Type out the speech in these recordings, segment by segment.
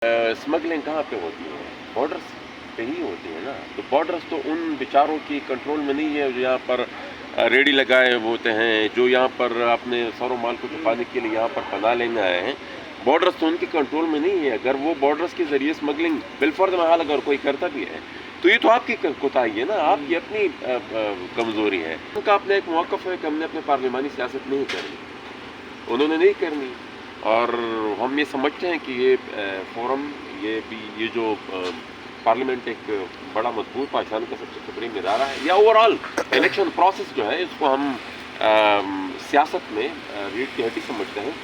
Smuggling कहाँ पे होती है? बॉर्डर्स पे ही होती है ना। तो बॉर्डर्स तो उन बेचारों की कंट्रोल में नहीं है जो यहाँ पर रेडी लगाए होते हैं, जो यहाँ पर अपने सरो माल को छुपाने के लिए यहाँ पर पनाह लेने आए हैं। बॉर्डर्स तो उनके कंट्रोल में नहीं है। अगर वो बॉर्डर्स के ज़रिए स्मगलिंग बिलफर्ज महल अगर कोई करता भी है तो ये तो आपकी कोताही है ना, आपकी अपनी कमज़ोरी है। उनका अपना एक मौक़िफ़ है कि हमने अपने पार्लिमानी सियासत नहीं करनी, उन्होंने नहीं करनी। और हम ये समझते हैं कि ये फोरम, ये जो पार्लियामेंट एक बड़ा मजबूत पाकिस्तान का सबसे सुप्रीम इदारा है, या ओवरऑल इलेक्शन प्रोसेस जो है इसको हम सियासत में रीढ़ की हड्डी समझते हैं।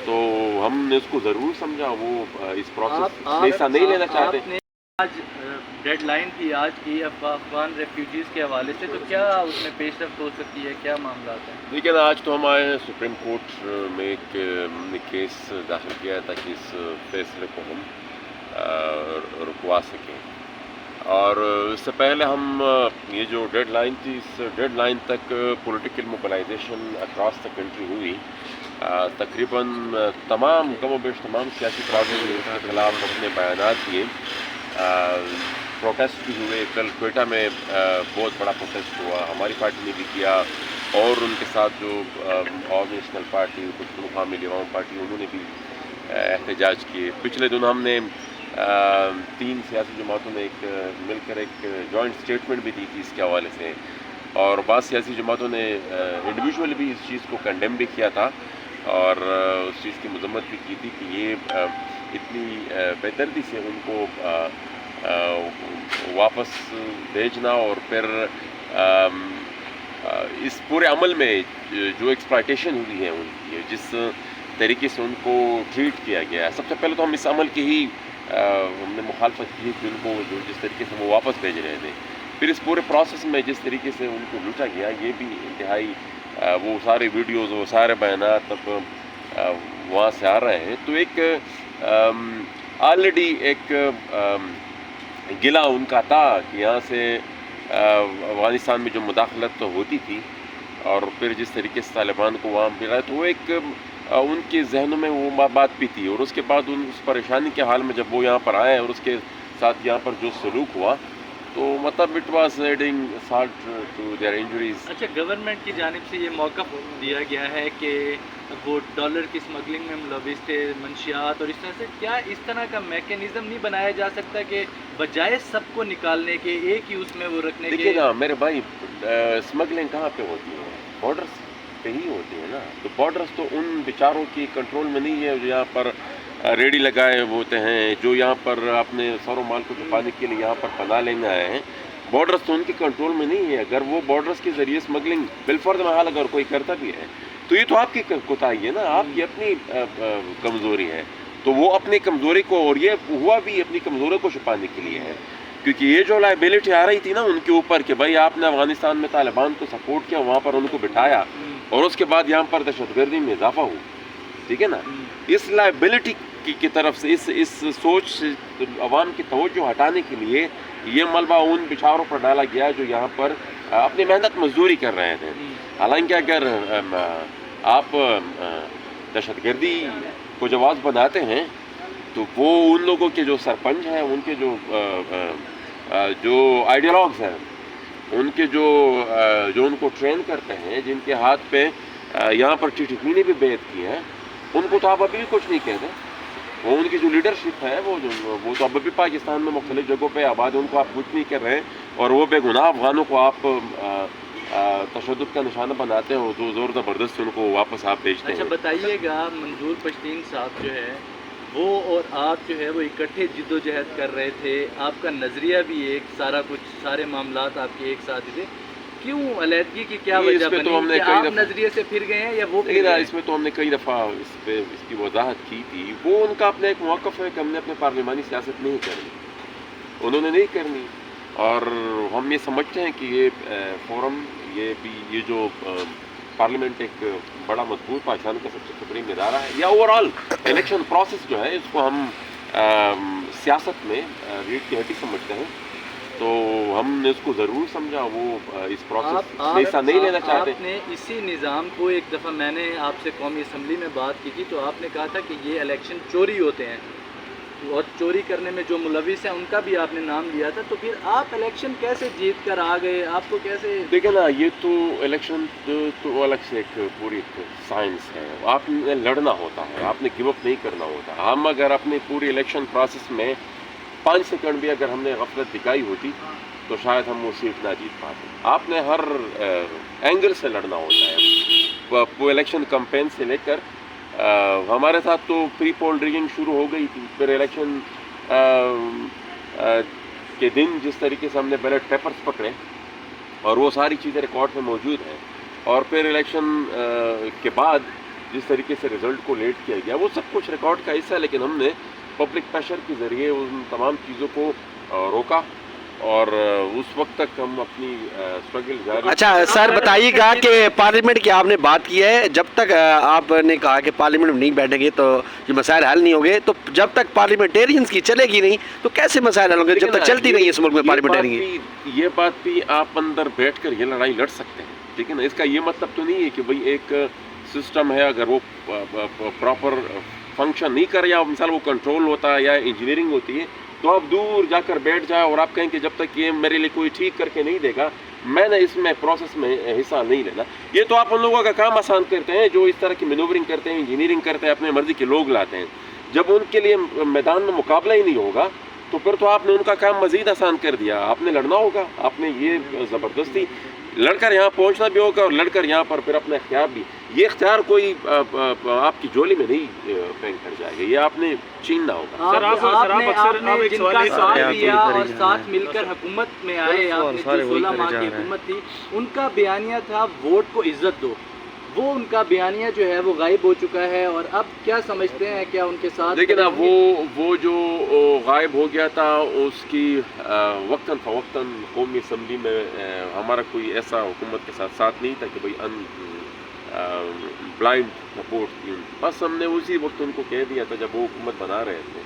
तो हमने इसको ज़रूर समझा, वो इस प्रोसेस में हिस्सा नहीं लेना चाहते। आज डेड लाइन थी आज की अफगान रेफ्यूजीज़ के हवाले से, तो क्या उसमें पेशरफ्त हो सकती है, क्या मामला है? लेकिन आज तो हम आए हैं सुप्रीम कोर्ट में एक केस दाखिल किया है ताकि इस फैसले को हम रुकवा सकें। और इससे पहले हम ये जो डेड लाइन थी, इस डेड लाइन तक political mobilisation across the country हुई। तकरीबन तमाम कम बेश तमाम सियासी पार्टियों ने इसके खिलाफ अपने बयानात दिए। प्रोटेस्ट भी हुए। कल क्वेटा में बहुत बड़ा प्रोटेस्ट हुआ, हमारी पार्टी ने भी किया, और उनके साथ जो ऑल नेशनल पार्टी, कुछ मुकामी लिवाम पार्टी, उन्होंने भी एहतजाज किए। पिछले दिन हमने 3 सियासी जमातों ने मिलकर एक जॉइंट स्टेटमेंट भी दी थी इसके हवाले से, और बाद सियासी जमातों ने इंडिविजुअल भी इस चीज़ को कंडेम भी किया था और उस चीज़ की मजम्मत भी की थी कि ये इतनी बेदर्दी से उनको वापस भेजना, और फिर इस पूरे अमल में जो एक्सप्लॉयटेशन हुई है उनकी, जिस तरीके से उनको ट्रीट किया गया है, सबसे पहले तो हम इस अमल की ही हमने मुखालफत की कि उनको जिस तरीके से वो वापस भेज रहे थे, फिर इस पूरे प्रोसेस में जिस तरीके से उनको लूटा गया, ये भी इंतहाई वो सारे वीडियोज़, वो सारे बयानात अब वहाँ से आ रहे हैं। तो एक ऑलरेडी एक गिला उनका था कि यहाँ से अफ़गानिस्तान में जो मुदाखलत तो होती थी, और फिर जिस तरीके से तालिबान को वहाँ मिला, तो वो एक उनके जहनों में वो बात भी थी। और उसके बाद उस परेशानी के हाल में जब वो यहाँ पर आए और उसके साथ यहाँ पर जो सलूक हुआ, तो मतलब it was adding salt to their injuries. अच्छा, गवर्नमेंट की जानिब से ये मौक़िफ़ दिया गया है कि वो डॉलर की स्मगलिंग में मुलविस थे, मंशियात और इस तरह से, क्या इस तरह का मैकेनिज़्म नहीं बनाया जा सकता कि बजाय सबको निकालने के एक ही उसमें वो रखने के? देखिए ना मेरे भाई, स्मगलिंग कहाँ पे होती है? बॉर्डर्स पे ही होती है ना। तो बॉर्डर्स तो उन बेचारों की कंट्रोल में नहीं है जो यहाँ पर रेडी लगाए होते हैं, जो यहाँ पर अपने सरो माल को छुपाने के लिए यहाँ पर पनाह लेने आए हैं। बॉर्डर्स तो उनके कंट्रोल में नहीं है। अगर वो बॉर्डर्स के ज़रिए स्मगलिंग बिलफर्ज महल अगर कोई करता भी है तो ये तो आपकी कोताही है ना, आपकी अपनी कमज़ोरी है। तो वो अपनी कमज़ोरी को, और ये हुआ भी अपनी कमज़ोरी को छुपाने के लिए है, क्योंकि ये जो लाइबिलिटी आ रही थी ना उनके ऊपर कि भाई आपने अफ़गानिस्तान में तालिबान को सपोर्ट किया, वहाँ पर उनको बिठाया, और उसके बाद यहाँ पर दहशतगर्दी में इजाफा हुआ, ठीक है ना। इस लाइबिलिटी की तरफ से, इस सोच से अवाम की तवज्जो हटाने के लिए ये मलबा उन बेचारों पर डाला गया जो यहाँ पर अपनी मेहनत मजदूरी कर रहे थे। हालांकि अगर आप दहशतगर्दी को जवाब बनाते हैं तो वो उन लोगों के जो सरपंच हैं, उनके जो आइडियोलॉग्स हैं, उनके जो उनको ट्रेन करते हैं, जिनके हाथ पे यहाँ पर टिटनी ने भी बेइज्जत की है, उनको तो आप अभी भी कुछ नहीं कहते। वो उनकी जो लीडरशिप है वो तो अब भी पाकिस्तान में मुख्तलिफ जगहों पे आबाद है, उनको आप कुछ नहीं कर रहे, और वो बेगुनाह अफगानों को आप तशद्दुद का निशाना बनाते हो, तो ज़ोर ज़बरदस्त उनको वापस आप भेजते हैं। अच्छा बताइएगा, मंजूर पश्तीन साहब जो है वो और आप जो है वो इकट्ठे जिद्दोजहद कर रहे थे, आपका नज़रिया भी एक, सारा कुछ, सारे मामलात आपके एक साथ ही थे, क्यों अलहदगी की क्या वजह बनी? तो हमने आप नज़रिए से फिर गए हैं या वो फिर गए? इसमें तो हमने कई दफ़ा इसकी वजाहत की थी। वो उनका अपना एक मौक़िफ़ है कि हमने अपने पार्लिमानी सियासत नहीं करनी, उन्होंने नहीं करनी। और हम ये समझते हैं कि ये फोरम, ये जो पार्लियामेंट एक बड़ा मजबूत पाकिस्तान का सबसे सुप्रीम इदारा है, या ओवरऑल इलेक्शन प्रोसेस जो है इसको हम सियासत में रीढ़ की हड्डी समझते हैं। तो हमने इसको ज़रूर समझा, वो इस प्रोसेस में हिस्सा नहीं लेना चाहते। आपने इसी निज़ाम को, एक दफ़ा मैंने आपसे कौमी असम्बली में बात की थी, तो आपने कहा था कि ये इलेक्शन चोरी होते हैं, اور چوری کرنے میں جو ملوث ہیں ان کا بھی آپ نے نام لیا تھا، تو پھر آپ الیکشن کیسے جیت کر آ گئے؟ آپ کو کیسے؟ دیکھیں نا، یہ تو الیکشن تو الگ سے ایک پوری سائنس ہے. آپ نے لڑنا ہوتا ہے، آپ نے گیو اپ نہیں کرنا ہوتا. ہم اگر اپنی پوری الیکشن پروسیس میں 5 سیکنڈ بھی اگر ہم نے غفلت دکھائی ہوتی تو شاید ہم وہ سیٹ نہ جیت پاتے. آپ نے ہر اینگل سے لڑنا ہوتا ہے. وہ الیکشن کمپین سے لے کر ہمارے ساتھ تو پری پول ریگنگ شروع ہو گئی تھی. پھر الیکشن کے دن جس طریقے سے ہم نے بیلٹ پیپرز پکڑے اور وہ ساری چیزیں ریکارڈ میں موجود ہیں، اور پھر الیکشن کے بعد جس طریقے سے رزلٹ کو لیٹ کیا گیا، وہ سب کچھ ریکارڈ کا حصہ ہے. لیکن ہم نے پبلک پریشر کے ذریعے ان تمام چیزوں کو روکا، اور اس وقت تک ہم اپنی اسٹرگل جاری. اچھا سر بتائیے گا کہ پارلیمنٹ کی آپ نے بات کی ہے، جب تک آپ نے کہا کہ پارلیمنٹ میں نہیں بیٹھیں گے تو یہ مسائل حل نہیں ہوں گے، تو جب تک پارلیمنٹیرینز کی چلے گی نہیں تو کیسے مسائل حل ہوں گے جب تک چلتی نہیں ہے اس ملک میں پارلیمنٹیرین؟ یہ بات بھی آپ اندر بیٹھ کر یہ لڑائی لڑ سکتے ہیں، ٹھیک ہے نا. اس کا یہ مطلب تو نہیں ہے کہ بھئی ایک سسٹم ہے، اگر وہ پراپر فنکشن نہیں کر یا مثال وہ کنٹرول ہوتا ہے یا انجینئرنگ ہوتی ہے تو آپ دور جا کر بیٹھ جائیں اور آپ کہیں کہ جب تک یہ میرے لیے کوئی ٹھیک کر کے نہیں دے گا میں نے اس میں پروسیس میں حصہ نہیں لینا. یہ تو آپ ان لوگوں کا کام آسان کرتے ہیں جو اس طرح کی مینوورنگ کرتے ہیں، انجینئرنگ کرتے ہیں، اپنے مرضی کے لوگ لاتے ہیں. جب ان کے لیے میدان میں مقابلہ ہی نہیں ہوگا تو پھر تو آپ نے ان کا کام مزید آسان کر دیا. آپ نے لڑنا ہوگا، آپ نے یہ زبردستی لڑ کر یہاں پہنچنا بھی ہوگا اور لڑ کر یہاں پر پھر اپنا اختیار بھی. یہ اختیار کوئی آپ کی جولی میں نہیں پھینک کر جائے گا، یہ آپ نے چھیننا ہوگا. آپ نے جن کا ساتھ دیا اور ساتھ مل کر حکومت میں آئے، آپ نے جو 16 ماہ کی حکومت تھی، ان کا بیانیہ تھا ووٹ کو عزت دو. وہ ان کا بیانیہ جو ہے وہ غائب ہو چکا ہے، اور اب کیا سمجھتے ہیں کیا ان کے ساتھ؟ دیکھیں نا، وہ جو غائب ہو گیا تھا اس کی وقتاً فوقتاً قومی اسمبلی میں ہمارا کوئی ایسا حکومت کے ساتھ نہیں تھا کہ بھئی بلائنڈ سپورٹ کی. بس ہم نے اسی وقت ان کو کہہ دیا تھا جب وہ حکومت بنا رہے تھے،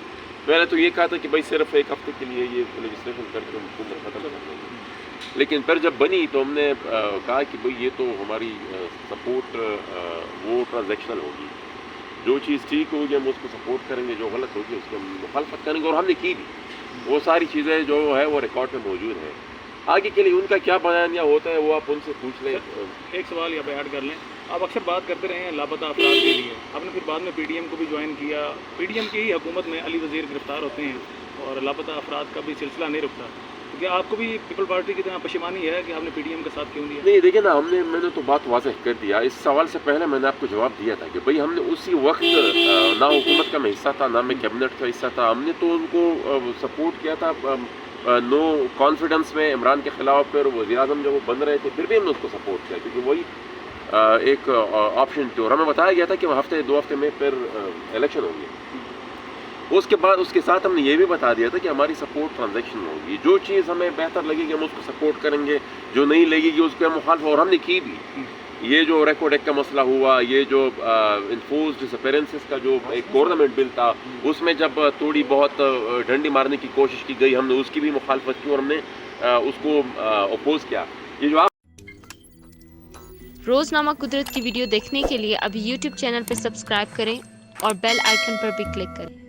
پہلے تو یہ کہا تھا کہ بھئی صرف ایک ہفتے کے لیے یہ لیجسلیشن کر کے حکومت ختم کر دیں گے. لیکن پھر جب بنی تو ہم نے کہا کہ بھئی یہ تو ہماری سپورٹ وہ ٹرانزیکشنل ہوگی. جو چیز ٹھیک ہوگی ہم اس کو سپورٹ کریں گے، جو غلط ہوگی اس کو ہم مخالفت کریں گے، اور ہم نے کی بھی. وہ ساری چیزیں جو ہے وہ ریکارڈ میں موجود ہیں. آگے کے لیے ان کا کیا بیانیہ ہوتا ہے وہ آپ ان سے پوچھ لیں. ایک سوال یہاں پہ ایڈ کر لیں. آپ اکثر بات کرتے رہے ہیں لاپتہ افراد کے لیے، آپ نے پھر بعد میں پی ڈی ایم کو بھی جوائن کیا. پی ڈی ایم کی ہی حکومت میں علی وزیر گرفتار ہوتے ہیں اور لاپتہ افراد کا بھی سلسلہ نہیں رکتا. تو کیا آپ کو بھی پیپل پارٹی کی طرح پشیمانی ہے کہ آپ نے پی ڈی ایم کا ساتھ کیوں دیا؟ نہیں دیکھیں نا، میں نے تو بات واضح کر دیا. اس سوال سے پہلے میں نے آپ کو جواب دیا تھا کہ بھئی ہم نے اسی وقت نہ حکومت کا میں حصہ تھا نہ میں کیبنٹ کا حصہ تھا. ہم نے تو ان کو سپورٹ کیا تھا نو کانفیڈنس میں عمران کے خلاف. پھر وزیر اعظم جب وہ بن رہے تھے پھر بھی ہم نے اس کو سپورٹ کیا کیونکہ وہی ایک آپشن تھی، اور ہمیں بتایا گیا تھا کہ وہ ہفتے 2 ہفتے میں پھر الیکشن ہوں گے. اس کے بعد اس کے ساتھ ہم نے یہ بھی بتا دیا تھا کہ ہماری سپورٹ ٹرانزیکشن ہوگی. جو چیز ہمیں بہتر لگے گی ہم اس کو سپورٹ کریں گے، جو نہیں لگے گی اس کو ہم مخالف، اور ہم نے کی بھی. یہ جو ریکارڈ ایک کا مسئلہ ہوا، یہ جو انفورسڈ ڈسپیرنسز کا جو ایک گورنمنٹ بل تھا اس میں جب تھوڑی بہت ڈنڈی مارنے کی کوشش کی گئی ہم نے اس کی بھی مخالفت کی اور ہم نے اس کو اپوز کیا. یہ جو روزنامہ قدرت کی ویڈیو دیکھنے کے لیے ابھی یوٹیوب چینل پر سبسکرائب کریں اور بیل آئیکن پر بھی کلک کریں.